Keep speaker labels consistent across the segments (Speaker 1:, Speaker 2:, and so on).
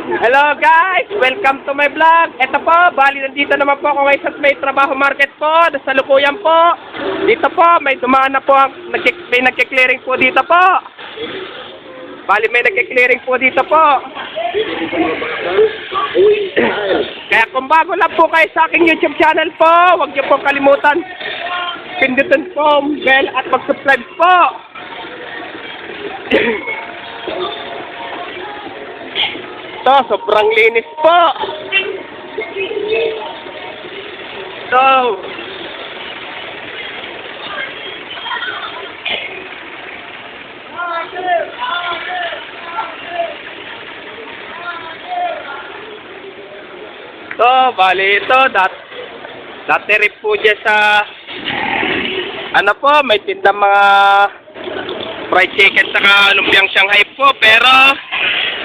Speaker 1: Hello guys! Welcome to my vlog. Ito po, bali nandito naman po ako ngayon sa may trabaho market po. Sa lukuyan po. Dito po, may dumaan na po ang may nagke-clearing po dito po. Bali may nagke-clearing po dito po. Kaya kung bago lang po kayo sa aking YouTube channel po, huwag niyo po kalimutan pindutin po bell at mag-subscribe po. Ito, sobrang linis po. Ito. Ito, bali ito. Dati rin po dyan sa ano po, may tindang mga fried chicken saka lumpiang Shanghai po, pero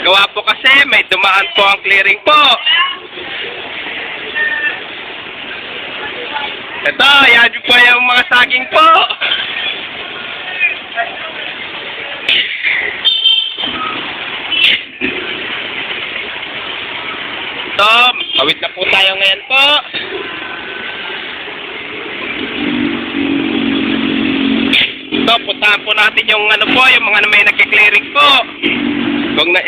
Speaker 1: gawa po kasi may dumaan po ang clearing po. Ito, yan po yung mga saging po. Ito, awit na po tayo ngayon po. Ito, puntahan po natin yung ano po, yung mga may nagki-clearing po. Kung na...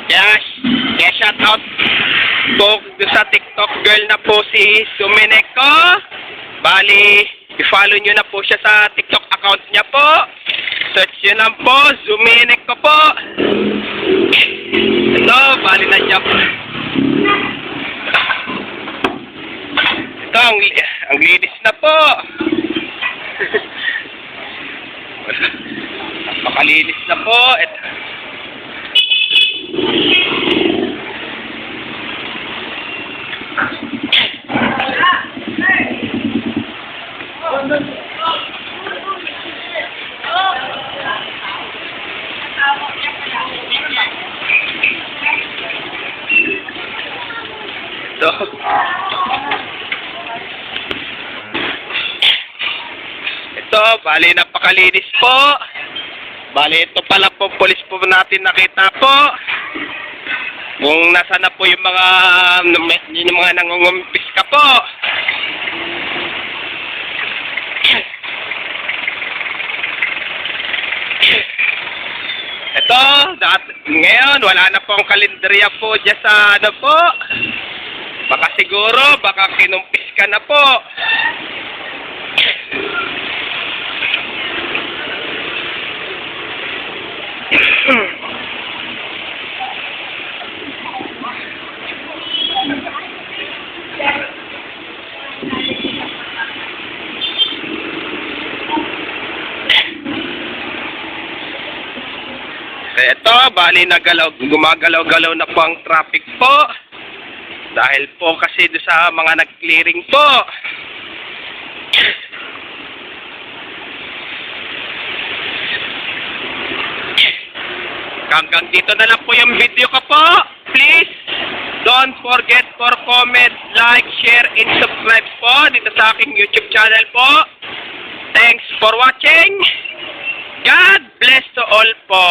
Speaker 1: Kaya shout out po sa TikTok girl na po si Sumineko. Bali, i-follow nyo na po siya sa TikTok account niya po. Search nyo lang po, Sumineko po. Ito, bali na niya po. Ito, ang linis na po. Napakalinis na po. Ito. Ito, bali napakalinis po. Bali ito pala po pulis po natin nakita po. Kung nasa na po yung mga nangungumpis ka po. Ito, ngayon wala na po ang kalendarya po dyan sa ano po. Baka siguro, baka kinumpis ka na po. Ito, bali gumagalaw-galaw na po ang traffic po. Dahil po kasi doon sa mga nag-clearing po. Hanggang dito na lang po yung video ko po. Please, don't forget for comment, like, share, and subscribe po dito sa aking YouTube channel po. Thanks for watching. God bless to all po.